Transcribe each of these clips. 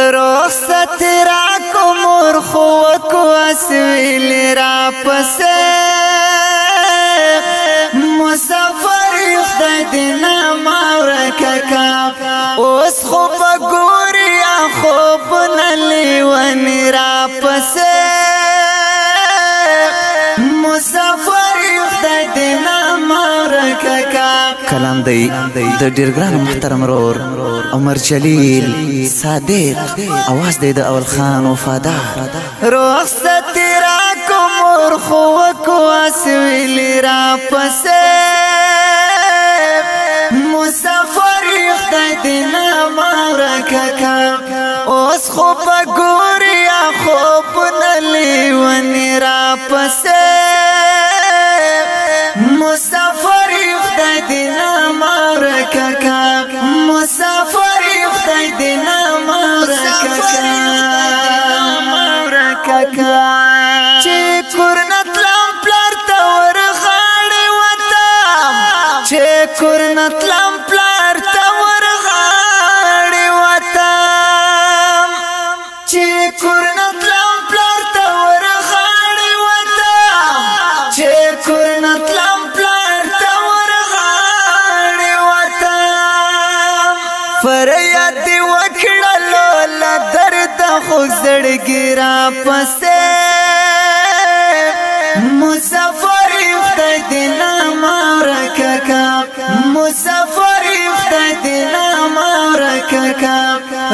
رخصت راکو مرخو وکو اسویل را پسے مسافر خدای دینا مورککا اوس خوب گوریا خوب نلیونی را پسے مسافر خدای دینا مورککا کلام دی د ډیر ګران محترم رور عمر جلیل صادق आवाज دی د اول خان وفادار رخصت راکو مرخو وکو اسویل را پسے مسافر خدای دینا مورککا اوس خوب گوریا خوب نلیونی را پسے مسافر خدای دینا مورککا مسافر خدای دینا مورککا چه کورنت لام پلار تور غاڑی وطام چه کورنت لام پلار تور غاڑی وطام چه کورنت لام پلار تور غاڑی وطام چه کورنت لام پلار تور غاڑی وطام فریاد دی وکڑلو لدرد خوزڑگی را پسے مسافر خدای دینا مورککا مسافر خدای دینا مورککا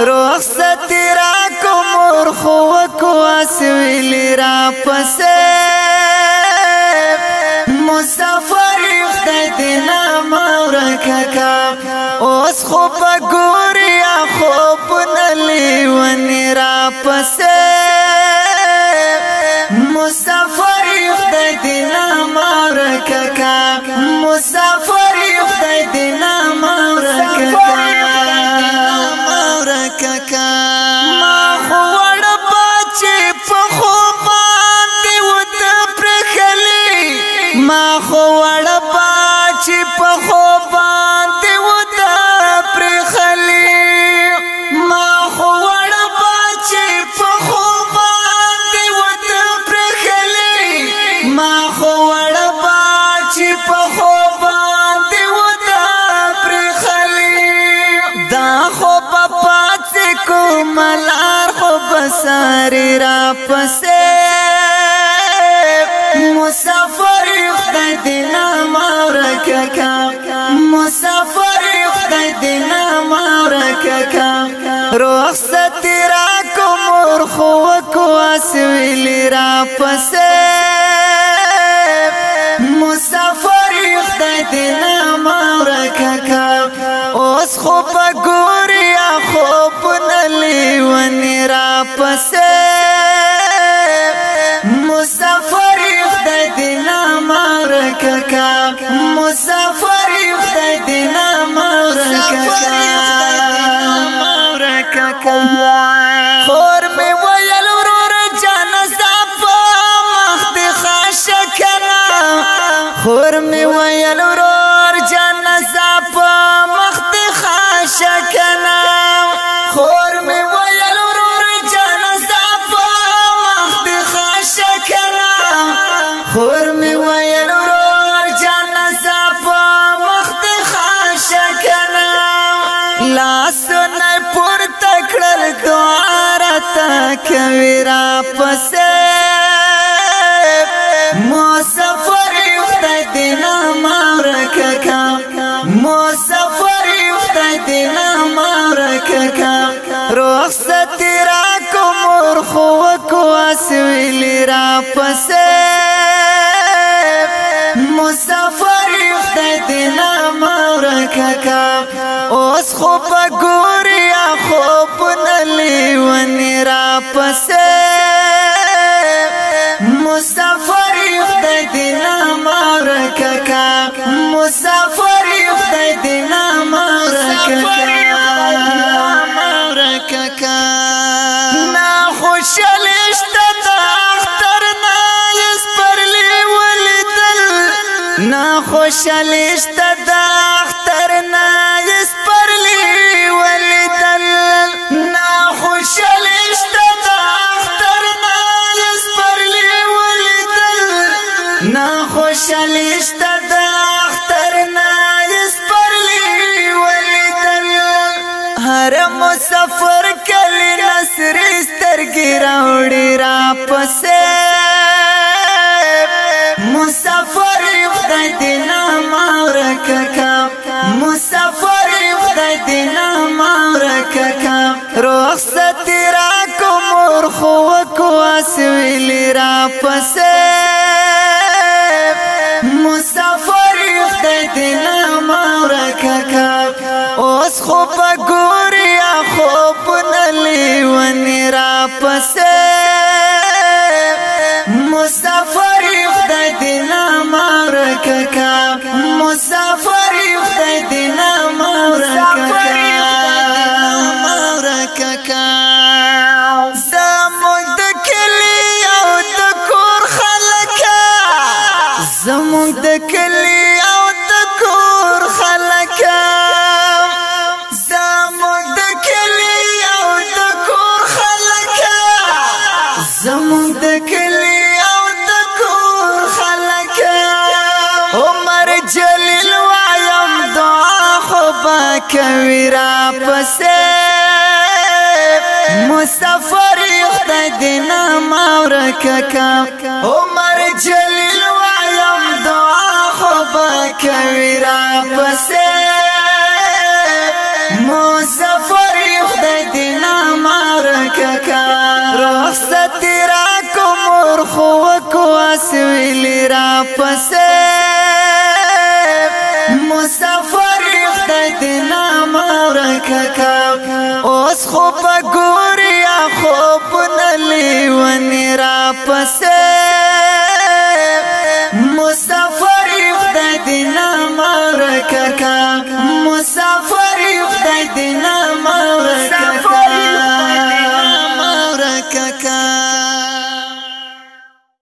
رخصت راکو مرخو وکو اسویل را پسے مسافر خدای دینا مورککا اوس خوب گوریا خوب نلیونی را پسے مسافر خدای دینا مورککا مسافر خدای دینا مورککا ما خوڑ باچی پخو باندی ود پرخلی ما خوڑ باچی پخو باندی ود پرخلی ما خوڑ باچی پخو باندی ود پرخلی ما خوڑ باچی پخو باندی ود پرخلی دا خوب پاتی کو ملار خوب ساری را پسے مسافر خدای دینا مورککا مسافر خدای دینا مورککا رخصت راکو مرخو وکو اسویل را پسے مسافر خدای دینا مورککا اوس خوب گوریا خوب نلیونی را پسے مسافر خدای دینا مورککا مسافر خدای دینا مورککا خور می ویل ورور جانزا پا مخت خاشکنا خور می ویل ورور جانزا پا مخت خاشکنا خور می ویل ورور جانزا پا مخت خاشکنا خور می ویل ورور جانزا پا مخت خاشکنا لاسو نای پور تکڑل دوارتا کویرا پسے مسافر خدای دینا مورککا مسافر خدای دینا مورککا رخصت راکو مرخو وکو اسویل را پسے مسافر خدای دینا مورککا اوس خوب گوریا خوب نلیونی را پسے مسافر خدای دینا مورککا مسافر خدای دینا مورککا نا خوشالشت دا اختر نایس پرلی ولیدل نا خوشالشت دا اختر نایس پرلی ولیدل نا خوش خوشالشت د اختر نه سپرلی ولیدل نا خوشالشت د اختر نه سپرلی ولیدل هر مسافر کلی نصر سترګې راوړي را پسې مسافر خدای دې نه ورکه کا مسافر خدای دې نه ورکه کا رخصت را کو مور خو کو اسویلی را پسې مسافر خدای دې نه ورکه کا اوس خو په ګوریا خو پنلی ونی را پسې مسافر خدای دې نه ورکه کا مسافر خدای دې نه ورکه کا زموږ د کلی او د کور خلکا زموږ د کلی او د کور خلکا زموږ د کلی او د کور خلکا زموږ د کلی او د کور خلکا عمر جلیل وایم دعا خو به کوي را پسې مسافر خدای دې نه ورکه کا عمر جلیل وایم دعا خو به کوي را پسې مسافر خدای دې نه ورکه کا رخصت را کو مور خو کو اسویلی را پسې مسافر خدای دې نه ورکه کا اوس خو په ګوریا خو پنلی ونی را پسې مسافر خدای دې نه